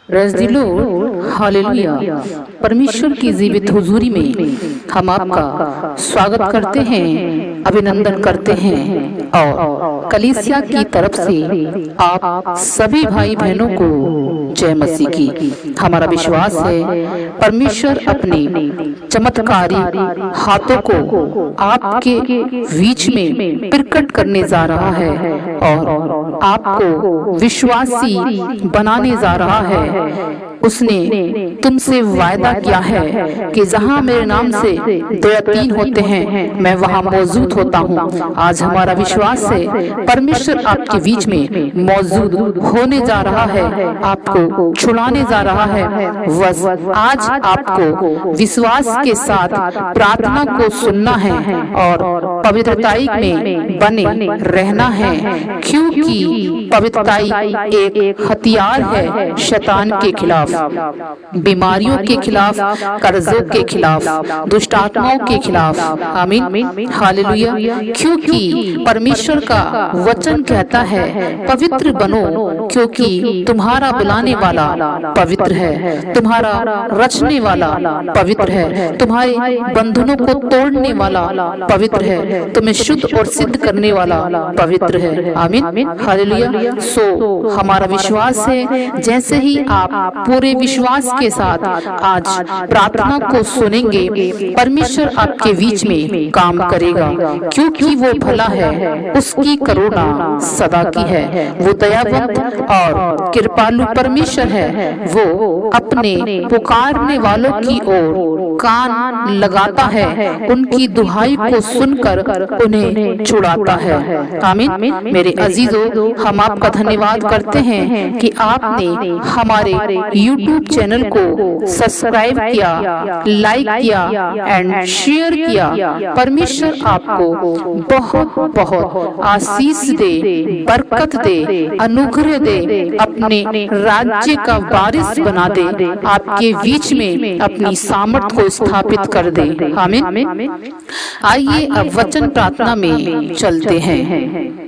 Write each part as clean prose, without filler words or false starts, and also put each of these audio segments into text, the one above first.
Praise the Lord, hallelujah. परमेश्वर की जीवित हुजूरी में हम आपका स्वागत करते हैं, अभिनंदन करते हैं और कलीसिया की तरफ से आप सभी भाई बहनों को जय मसीह की। हमारा विश्वास है परमेश्वर अपने चमत्कारी हाथों को आपके बीच में प्रकट करने जा रहा है और आपको विश्वासी बनाने जा रहा है। उसने तुमसे वायदा किया है कि जहां मेरे नाम से 2 या 3 होते हैं मैं वहां मौजूद होता हूं। आज हमारा विश्वास है परमेश्वर आपके बीच में मौजूद होने जा रहा है, आपको छुड़ाने जा रहा है। बस आज आपको विश्वास के साथ प्रार्थना को सुनना है और पवित्रताई में बने रहना है, क्योंकि पवित्रताई एक हथियार है शैतान के खिलाफ, बीमारियों के खिलाफ, कर्जों के खिलाफ, दुष्ट आत्माओं के खिलाफ। आमीन, हालेलुया। क्योंकि परमेश्वर का वचन कहता है पवित्र बनो, क्योंकि तुम्हारा बुलाने वाला पवित्र है, तुम्हारा रचने वाला पवित्र है, तुम्हारे बंधनों को तोड़ने वाला पवित्र है, तुम्हें शुद्ध और सिद्ध करने वाला पवित्र है। आमीन, हालेलुया। सो हमारा विश्वास है जैसे ही आप पूरे विश्वास के साथ आज प्रार्थना को सुनेंगे, परमेश्वर आपके बीच में काम करेगा, क्योंकि वो भला है, उसकी करुणा सदा की है, वो दयावंत और कृपालु परमेश्वर है। वो अपने पुकारने वालों की ओर कान लगाता है, उनकी दुहाई को सुनकर उन्हें छुड़ाता है। आमीन। मेरे अजीजों, हम आपका धन्यवाद करते हैं कि आपने हमारे YouTube चैनल को सब्सक्राइब किया, लाइक किया एंड शेयर किया। परमेश्वर आपको बहुत बहुत आशीष दे, बरकत दे, अनुग्रह दे, अपने राज्य का वारिस बना दे, आपके बीच में अपनी सामर्थ को स्थापित कर दे। आमीन। आइए अब वचन प्रार्थना में चलते हैं।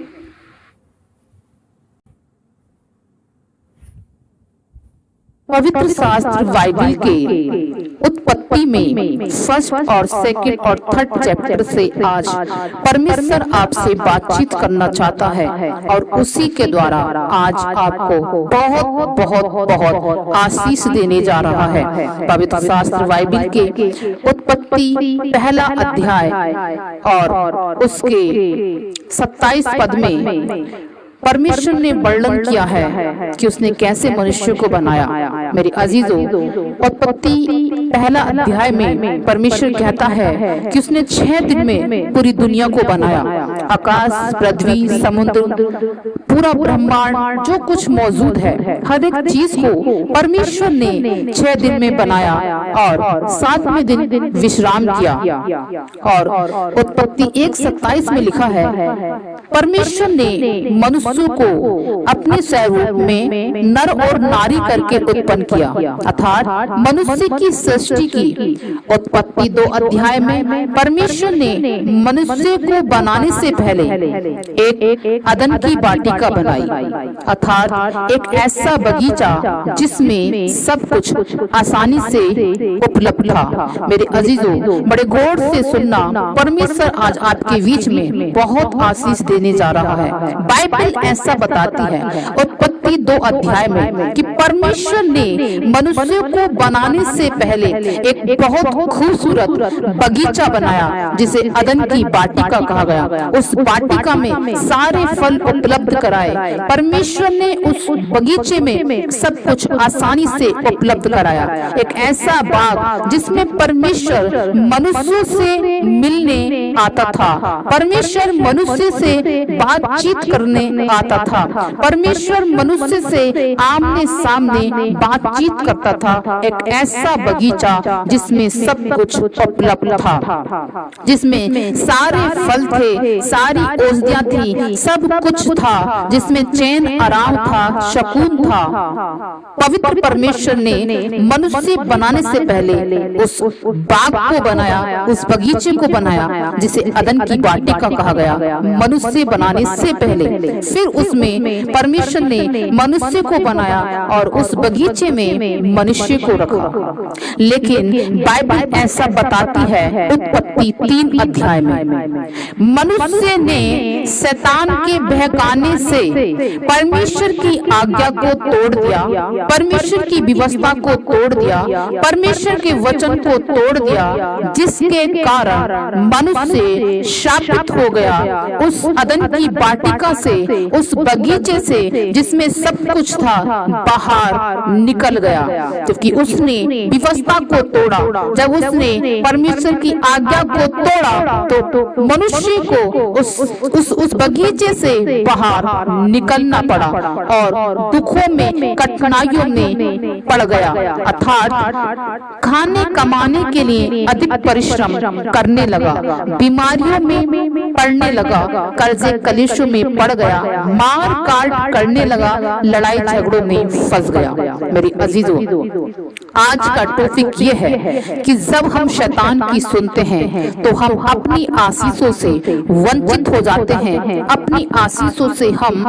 पवित्र शास्त्र बाइबल के उत्पत्ति में 1 और 2 और 3 चैप्टर से आज परमेश्वर आपसे बातचीत करना चाहता है और उसी के द्वारा आज आपको बहुत बहुत बहुत आशीष देने जा रहा है। पवित्र शास्त्र बाइबल के उत्पत्ति 1 अध्याय और उसके 27 पद में परमेश्वर ने वर्णन किया है कि उसने कैसे मनुष्य को बनाया। मेरे अजीजों, उत्पत्ति 1 अध्याय में परमेश्वर कहता है कि उसने 6 दिन में पूरी दुनिया को बनाया। आकाश, पृथ्वी, समुद्र, पूरा ब्रह्मांड, जो कुछ मौजूद है, हर एक चीज को परमेश्वर ने 6 दिन में बनाया और 7वें दिन विश्राम किया। और उत्पत्ति 1:27 में लिखा है, परमेश्वर ने मनुष्य को अपने स्वरूप में नर और नारी करके उत्पन्न किया, अर्थात मनुष्य की सृष्टि की। उत्पत्ति 2 अध्याय में परमेश्वर ने मनुष्य को बनाने से पहले एक अदन की वाटिका बनाई, अर्थात एक ऐसा बगीचा जिसमें सब कुछ आसानी से उपलब्ध था। मेरे अजीजों, बड़े गौर से सुनना, परमेश्वर आज आपके बीच में बहुत आशीष देने जा रहा है। बाइबल ऐसा बताती है उत्पत्ति 2 अध्याय में कि परमेश्वर ने मनुष्य को बनाने से पहले एक बहुत खूबसूरत बगीचा बनाया जिसे अदन की वाटिका कहा गया। उस वाटिका में सारे फल उपलब्ध कराए। परमेश्वर ने उस बगीचे में सब कुछ आसानी से उपलब्ध कराया। एक ऐसा बाग जिसमें परमेश्वर मनुष्यों से मिलने आता था, परमेश्वर मनुष्य से बातचीत करने आता था, परमेश्वर मनुष्य से आमने सामने बातचीत करता था। एक ऐसा बगीचा जिसमें सब कुछ उपलब्ध था, जिसमें सारे फल थे, सारी औषधियां थी, सब कुछ था, जिसमें चैन आराम था, सुकून था। पवित्र परमेश्वर ने मनुष्य बनाने से पहले उस बाग को बनाया, उस बगीचे को बनाया जिसे अदन की वाटिका कहा गया। मनुष्य बनाने से पहले फिर उसमें परमेश्वर ने मनुष्य को बनाया और उस बगीचे में मनुष्य को रखा। लेकिन बाइबल ऐसा बताती है उत्पत्ति 3 अध्याय में, मनुष्य ने शैतान के बहकाने से परमेश्वर की आज्ञा को तोड़ दिया, परमेश्वर की व्यवस्था को तोड़ दिया, परमेश्वर के वचन को तोड़ दिया, जिसके कारण मनुष्य शापित हो गया उस अदन की वाटिका से, उस बगीचे से जिसमें सब कुछ था, बाहर निकल गया। क्योंकि उसने व्यवस्था को तोड़ा, जब उसने परमेश्वर की आज्ञा को तोड़ा तो मनुष्य को उस बगीचे से बाहर निकलना पड़ा और दुखों में, कठिनाइयों में पड़ गया। अर्थात खाने कमाने के लिए अधिक परिश्रम करने लगा, बीमारियों में पड़ने लगा, कर्जे कलेशों में पड़ गया, मार काट करने लगा, लड़ाई झगड़ों में फंस गया। मेरी अजीजों, आज का टॉपिक ये है कि जब हम शैतान की सुनते हैं तो हम अपनी आशीषों से वंचित हो जाते हैं, अपनी आशीषों से हम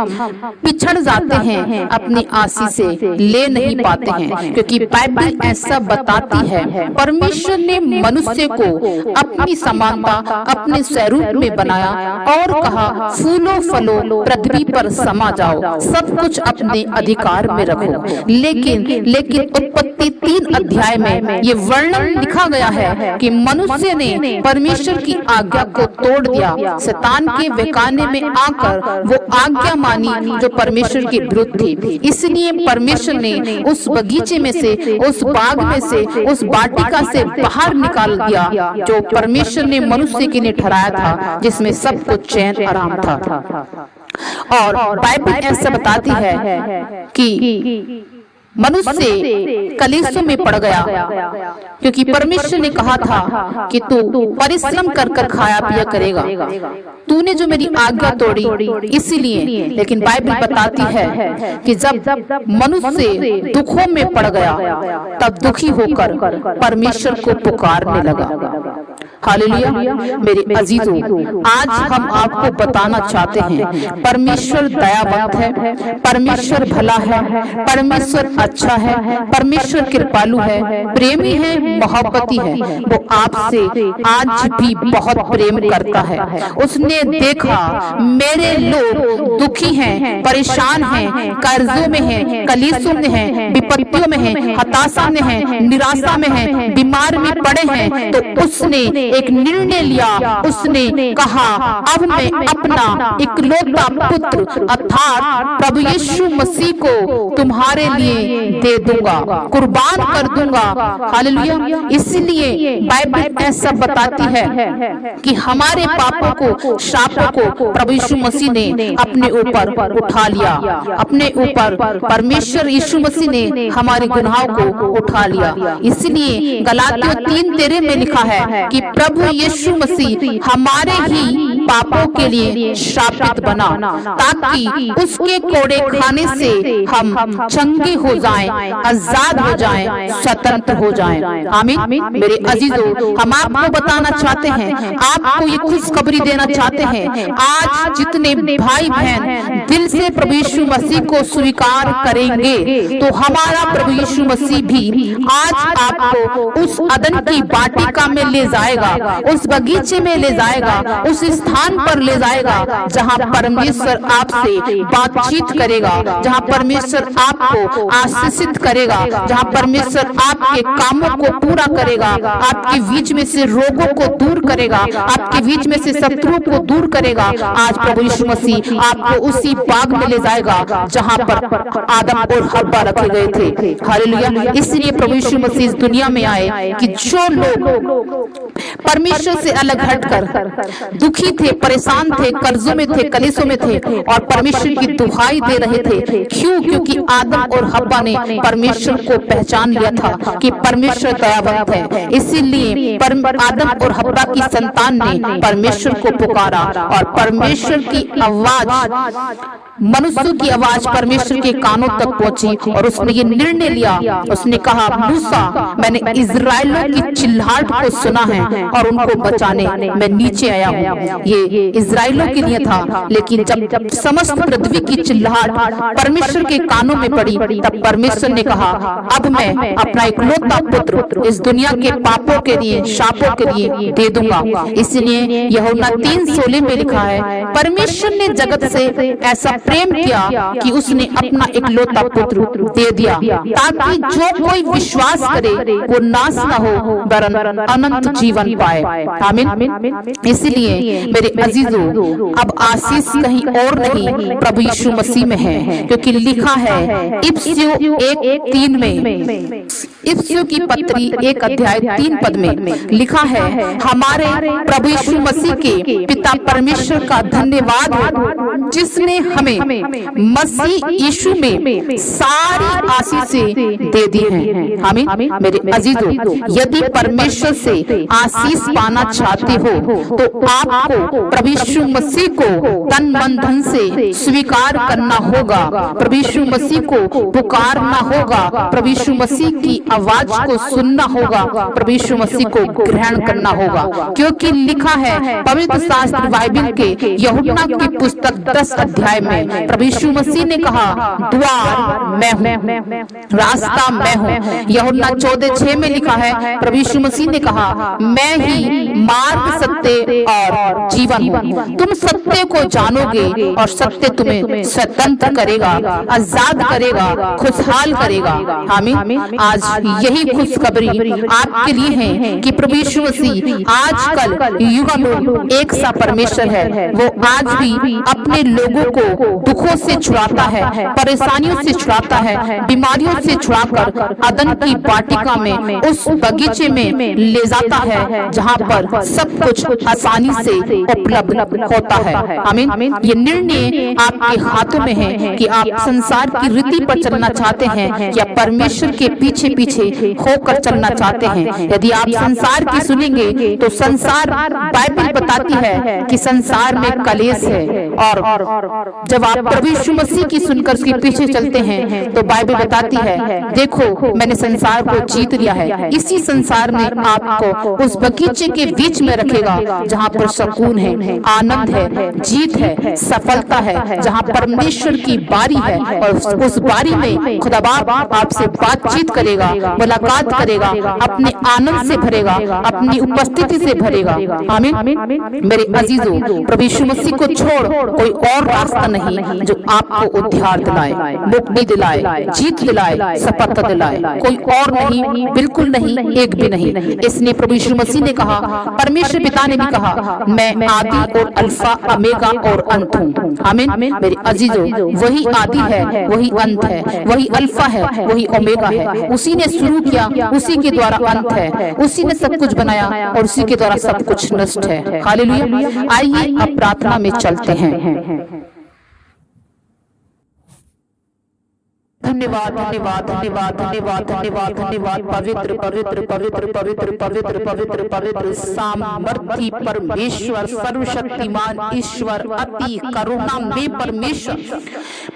पिछड़ जाते हैं, अपनी आशीष से ले नहीं पाते हैं। क्योंकि बाइबल ऐसा बताती है परमेश्वर ने मनुष्य को अपनी समानता, अपने स्वरूप में बनाया और कहा फूलों फलों पृथ्वी पर समा जाओ, सब कुछ अपने अधिकार में रखो। लेकिन उत्पत्ति 3 अध्याय में ये वर्णन लिखा गया है कि मनुष्य ने परमेश्वर की आज्ञा को तोड़ दिया, शैतान के बहकाने में आकर वो आज्ञा मानी जो परमेश्वर के विरुद्ध थी। इसलिए परमेश्वर ने उस बगीचे में से, उस बाग में से, उस वाटिका से बाहर निकाल दिया जो परमेश्वर ने मनुष्य के लिए ठहराया था, जिसमें सब कुछ चैन आराम था। और बाइबल ऐसा बताती है कि मनुष्य कलेशों में पड़ गया, क्योंकि परमेश्वर ने कहा था कि तू परिश्रम कर कर खाया पिया करेगा, तूने जो मेरी आज्ञा तोड़ी इसीलिए। लेकिन बाइबल बताती है कि जब मनुष्य दुखों में पड़ गया तब दुखी होकर परमेश्वर को पुकारने लगा। हालेलुया। मेरे अजीजों, आज हम आपको बताना चाहते हैं परमेश्वर दयावंत है, परमेश्वर भला है, परमेश्वर अच्छा है, परमेश्वर कृपालु है, प्रेमी है, मोहब्बती है। वो आपसे आज भी बहुत प्रेम करता है। उसने देखा मेरे लोग दुखी हैं, परेशान हैं, कर्जों में हैं, कलीसों में हैं, विपत्तियों में हैं, हताशा में हैं, निराशा में हैं, बीमार में पड़े हैं, तो उसने एक निर्णय लिया। उसने कहा अब मैं अपना इकलौता पुत्र अर्थात प्रभु यीशु मसीह को तुम्हारे लिए दे दूंगा, कुर्बान कर दूंगा। हालेलुया। इसलिए बाइबल ऐसा बताती है कि हमारे पापों को, श्रापों को प्रभु यीशु मसीह ने अपने ऊपर उठा लिया, अपने ऊपर परमेश्वर यीशु मसीह ने हमारे गुनाहों को उठा लिया। इसलिए गलातियों 3:13 में लिखा है कि प्रभु यीशु मसीह हमारे ही पापों के लिए श्रापित बना, ताकि उसके कोड़े खाने से हम चंगे हो जाएं, आजाद हो जाएं, स्वतंत्र हो जाएं। आमीन। मेरे अजीजों, हम आपको बताना चाहते हैं, आपको ये खुशखबरी देना चाहते हैं, आज जितने भाई बहन दिल से प्रभु यीशु मसीह को स्वीकार करेंगे तो हमारा प्रभु यीशु मसीह भी आज आपको उस अदन की वाटिका में ले जाएगा, उस बगीचे में ले जाएगा, उस स्थान पर ले जाएगा जहां परमेश्वर आपसे बातचीत करेगा, जहां परमेश्वर आपको आशीषित करेगा, जहां परमेश्वर आपके कामों को पूरा करेगा, आपके बीच में से रोगों को दूर करेगा, आपके बीच में से शत्रुओं को दूर करेगा। आज प्रभु यीशु मसीह आपको उसी बाग में ले जाएगा जहां पर आदम और हव्वा रखे गए थे। हालेलुया। इसलिए प्रभु यीशु मसीह इस दुनिया में आए कि जो लोग परमेश्वर से अलग हटकर दुखी थे, परेशान थे, कर्जों में थे, कलेशों में थे और परमेश्वर की दुहाई दे रहे थे। क्यों? क्योंकि आदम और हव्वा ने परमेश्वर को पहचान लिया था कि परमेश्वर दयावंत है। इसीलिए आदम और हव्वा की संतान ने परमेश्वर को पुकारा और परमेश्वर की आवाज, मनुष्य की आवाज परमेश्वर के कानों तक पहुंची और उसने ये निर्णय लिया। उसने कहा मूसा, मैंने इजराइलियों की चिल्लाहट को सुना है, और उनको बचाने मैं नीचे आया हूँ। ये इजराइलों के लिए था, लेकिन जब समस्त पृथ्वी की चिल्लाहट परमेश्वर के कानों में पड़ी, तब परमेश्वर ने कहा, अब मैं अपना इकलौता पुत्र इस दुनिया के पापों के लिए, शापों के लिए दे दूंगा। इसलिए यूहन्ना 3:16 में लिखा है, परमेश्वर ने जगत से ऐसा प्रेम किया कि उसने अपना इकलौता पुत्र दे दिया, ताकि जो कोई विश्वास करे वो नाश न हो वरन अनंत जीवन पाए। आमीन। इसलिए मेरे अजीजों, अब आशीष कहीं और नहीं, प्रभु यीशु मसीह में है, क्योंकि लिखा है इफिसियों 1:3 में, इफिसियों की पत्री 1 अध्याय 3 पद में लिखा है, हमारे प्रभु यीशु मसीह के पिता परमेश्वर का धन्यवाद हो, जिसने हमें मसीह यीशु में सारी आशीषें दे दी हैं। आमीन। मेरे अजीजों, यदि परमेश्वर से आशीष पाना चाहते हो तो आपको प्रभु यीशु मसीह को तन मन धन से स्वीकार करना होगा, प्रभु यीशु मसीह को पुकारना होगा, प्रभु यीशु मसीह की आवाज को सुनना होगा, प्रभु यीशु मसीह को ग्रहण करना होगा। क्योंकि लिखा है पवित्र शास्त्र बाइबल के यूहन्ना की पुस्तक 10 अध्याय में प्रभु यीशु मसीह ने कहा, द्वार मैं हूँ, रास्ता मैं हूँ। यूहन्ना 14:6 में लिखा है, प्रभु यीशु मसीह ने कहा, मैं ही मार्ग, सत्य और जीवन हूँ। तुम सत्य को जानोगे और सत्य तुम्हें स्वतंत्र करेगा, आजाद करेगा, खुशहाल करेगा। आमीन। आज यही खुशखबरी आपके लिए है कि प्रभु यीशु मसीह आजकल युगानुग एक सा परमेश्वर है। वो आज भी अपने लोगों को दुखों से छुड़ाता है, परेशानियों से छुड़ाता है, बीमारियों से छुड़ाकर अदन की वाटिका में, उस बगीचे में ले जाता है जहाँ पर सब कुछ आसानी से उपलब्ध होता है। आमीन। ये निर्णय आपके हाथों में है कि आप संसार की रीति पर चलना चाहते हैं या परमेश्वर के पीछे पीछे होकर चलना चाहते हैं। यदि आप संसार की सुनेंगे तो संसार, बाइबल बताती है कि संसार में कलेश है, और जब आप प्रभु यीशु मसीह की सुनकर उसके पीछे चलते हैं तो बाइबल बताती है, देखो मैंने संसार को जीत लिया है। इसी संसार में आपको उस बगीचे के बीच में रखेगा जहाँ पर सुकून है, आनंद है, जीत है, सफलता है, जहाँ परमेश्वर की बारी है, और उस बारी में खुदा बाप आपसे बातचीत करेगा, मुलाकात करेगा, अपने आनंद से भरेगा, अपनी उपस्थिति से भरेगा। आमीन। मेरे अजीजों, प्रभु यीशु मसीह को छोड़ कोई और रास्ता नहीं जो आपको उद्धार दिलाए, मुक्ति दिलाए, जीत दिलाए, सफलता दिलाए। कोई और नहीं, बिल्कुल नहीं, एक भी नहीं। इसलिए प्रभु यीशु मसीह ने कहा, परमेश्वर पिता ने भी कहा, मैं आदि और अल्फा ओमेगा और अंत हूँ। आमीन। मेरे अजीजों, वही आदि है, वही अंत है, वही अल्फा है, वही ओमेगा है। उसी ने शुरू किया, उसी के द्वारा अंत है, उसी ने सब कुछ बनाया और उसी के द्वारा सब कुछ नष्ट है। हालेलुया। आइए अब प्रार्थना में चलते हैं। धन्यवाद, धन्यवाद, धन्यवाद, धन्यवाद, धन्यवाद, धन्यवाद। पवित्र पवित्र पवित्र पवित्र पवित्र पवित्र पवित्र सामर्थी परमेश्वर, सर्वशक्तिमान ईश्वर, अति करुणा में परमेश्वर,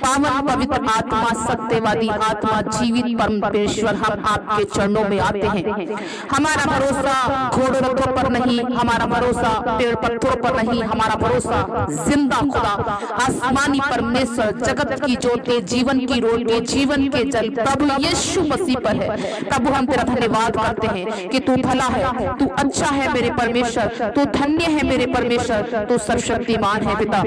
पावन पवित्र आत्मा, सत्यवादी आत्मा, जीवित परमेश्वर, हम आपके चरणों में आते हैं। हमारा भरोसा घोड़ों पर नहीं, हमारा भरोसा पेड़ पत्थरों पर नहीं, हमारा भरोसा जिंदा खुदा, आसमानी परमेश्वर, जगत की ज्योति, जीवन की रोटी, जीवन के जल प्रभु यीशु मसीह पर है। प्रभु हम तेरा धन्यवाद करते हैं कि तू भला है, तू अच्छा है मेरे परमेश्वर, तू धन्य है मेरे परमेश्वर, तू सर्वशक्तिमान है पिता।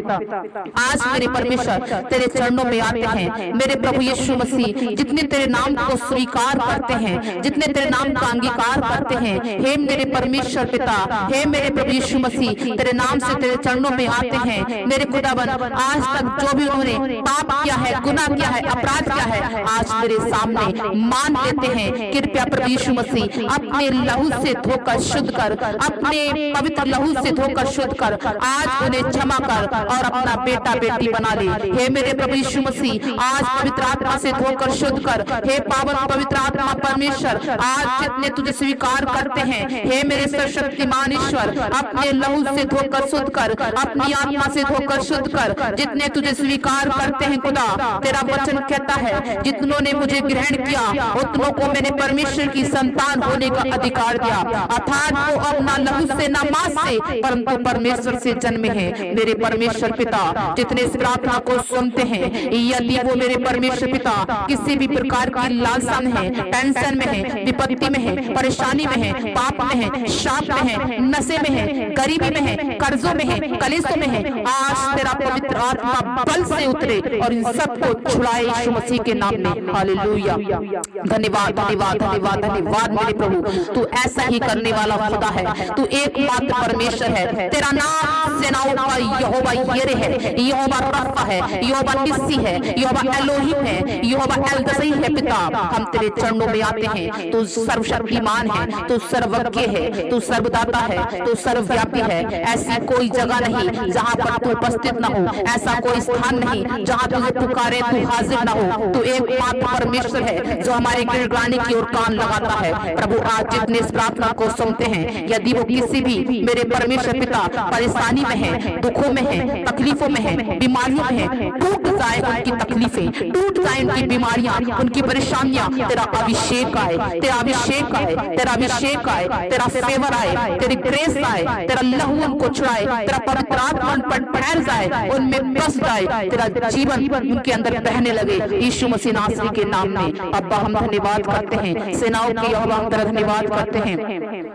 आज मेरे परमेश्वर तेरे चरणों में आते हैं मेरे प्रभु यीशु मसीह। जितने तेरे नाम को स्वीकार करते हैं, जितने तेरे नाम का अंगीकार करते हैं, हे मेरे परमेश्वर पिता, हे मेरे प्रभु यीशु मसीह, तेरे नाम से तेरे चरणों में आते हैं मेरे खुदावन। आज तक जो भी उन्होंने पाप किया है, गुनाह किया है, अपराध किया है, आज मेरे सामने मान लेते हैं। कृपया प्रभु यीशु मसीह अपने लहू से धोकर शुद्ध कर, अपने पवित्र लहू से धोकर शुद्ध कर, आज उन्हें क्षमा कर और अपना बेटा बेटी बना ले। हे मेरे प्रभु यीशु मसीह, आज पवित्र आत्मा से धोकर शुद्ध कर। हे पावन पवित्र आत्मा परमेश्वर, आज जितने तुझे स्वीकार करते हैं, हे मेरे सर्वशक्तिमान ईश्वर, अपने लहू से धोकर शुद्ध कर, अपनी आत्मा से धोकर शुद्ध कर। जितने तुझे स्वीकार करते हैं खुदा, तेरा वचन कहता है जितनों ने मुझे ग्रहण किया उतनों को मैंने परमेश्वर की संतान होने का अधिकार दिया, अर्थात वो अब ना लहू से ना मांस से परंतु परमेश्वर से जन्मे हैं। मेरे परमेश्वर पिता जितने इस प्रार्थना को सुनते हैं, यदि वो मेरे परमेश्वर पिता किसी भी प्रकार की लालसा में है, टेंशन में है, विपत्ति में है, परेशानी में है, पाप में है, शाप में है, नशे में है, गरीबी में है, कर्जों में है, कलेशों में है, आज तेरा पवित्र आत्मा बल से उतरे और इन सबको छुड़ाए यीशु मसीह के नाम में। हालेलुया। धन्यवाद धन्यवाद धन्यवाद धन्यवाद मेरे प्रभु, तू ऐसा ही करने वाला खुदा है, तू एकमात्र परमेश्वर है। तेरा नाम सेनाओं का यहोवा यिरे है, यहोवा रफ़ा है, यहोवा निस्सी है, यहोवा एलोहिम है, यहोवा एलदसई है। पिता हम तेरे चरणों में आते हैं, तू सर्वशक्तिमान है, तू सर्वज्ञ है, तू सर्वदाता है, तू सर्वव्यापी है। ऐसी कोई जगह नहीं जहां पर तू उपस्थित न हो, ऐसा कोई स्थान नहीं जहां तुझे पुकारे तू हाजिर न हो। तू एकमात्र परमेश्वर है जो हमारे गिड़गिड़ाने की ओर कान लगाता है। प्रभु आज जितने इस प्रार्थना को सुनते हैं, यदि वो किसी भी मेरे परमेश्वर पिता परेशानी में है, दुखों में है, तकलीफों में है, बीमारियों में है, टूट जाए उनकी तकलीफें, टूट जाए उनकी बीमारियां, उनकी परेशानियां। तेरा अभिषेक आए, तेरा अभिषेक आए, तेरा अभिषेक आए, तेरा फेवर आए, तेरी ग्रेस आए, तेरा लहू उनको छुड़ाए, तेरा पवित्र आत्मा उन पर ठहर जाए, उनमें बस जाए, तेरा जीवन उनके अंदर बहने लगे यीशु मसीह नासरी के नाम में। अब्बा हम धन्यवाद करते हैं, सेनाओं के यहोवा हम तेरा धन्यवाद करते हैं।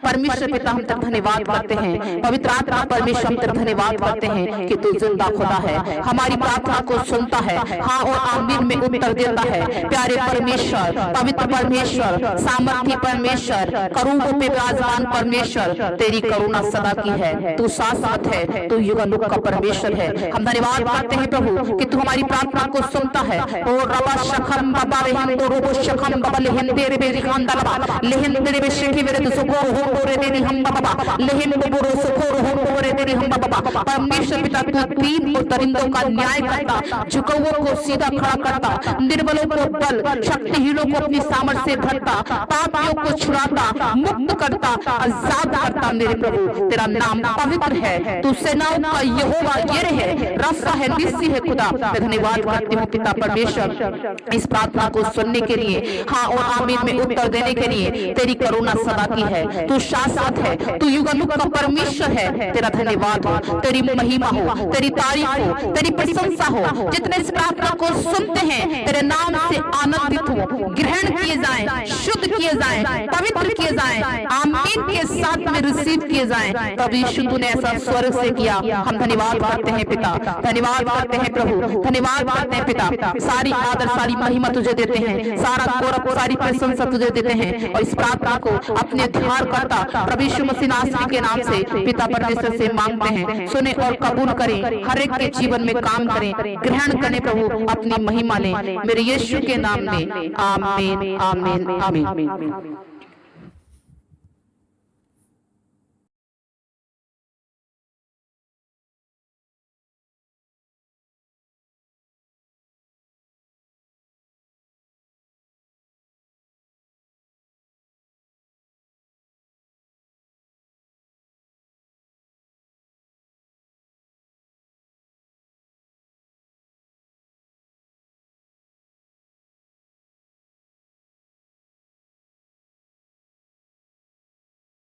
परमेश्वर पिता हम तेरा धन्यवाद करते हैं, पवित्र आत्मा परमेश्वर हम तेरा धन्यवाद करते हैं कि तू जिंदा खुदा है, हमारी प्रार्थना को सुनता है, हाँ और आमीन में उत्तर देता है। प्यारे परमेश्वर, पवित्र परमेश्वर, सामर्थी परमेश्वर, करूबों पे विराजमान परमेश्वर, तेरी करुणा सदा की है, तू शाश्वत है, तू युगानुग का परमेश्वर है। हम धन्यवाद करते हैं प्रभु कि तू हमारी प्रार्थना को सुनता है। ओ रबा शखम बाबा रेहन तो रोबो शखम बाबा लेहन तेरे बेरी खानदा बाबा लेहन तेरे बे शेखी मेरे तो सुखो हो बोरे तेरी हम बाबा लेहन बोरो सुखो हो बोरे तेरी हम बाबा। परमेश्वर पिता तू तीन उतरिंदों का न्याय करता, झुकाओं को सीधा खड़ा करता, निर्बलों को बल, शक्तिहीनों को अपनी सामर्थ से भरता, पापियों को छुड़ाता, मुक्त करता, आजाद करता। मेरे प्रभु तेरा नाम पवित्र है, तू सेनाओं का यहोवा यिरे है, रफ़ा है, निस्सी है। खुदा मैं धन्यवाद करती हूँ पिता परमेश्वर इस प्रार्थना को सुनने के लिए, हाँ और आमीन में उत्तर देने के लिए। तेरी करुणा सदा की है, तू शाश्वत है, तू युगानुग का परमेश्वर है। तेरा धन्यवाद हो, तेरी महिमा हो, तेरी तारीफ हो, तेरी प्रशंसा हो। जितने इस प्रार्थना को सुनते हैं तेरे नाम से आनंदित हो, ग्रहण किए जाएं, शुद्ध किए जाएं, पवित्र किए जाएं, आमीन के साथ में रिसीव किए जाएं। तब यीशु तूने ऐसा स्वर्ग से किया। हम धन्यवाद करते हैं पिता, धन्यवाद करते हैं प्रभु, धन्यवाद करते हैं पिता। सारी आदर सारी महिमा तुझे देते हैं, सारा गौरव सारी प्रशंसा तुझे देते हैं। और इस प्रार्थना को अपने ध्यान करता प्रभु यीशु मसीह नासरी के नाम से पिता परमेश्वर से मांगते हैं, सुने और कबूल करें, हर एक के जीवन में काम करें, ग्रहण करें प्रभु, अपनी महिमा लें मेरे यीशु के नाम में। आमीन आमीन आमीन।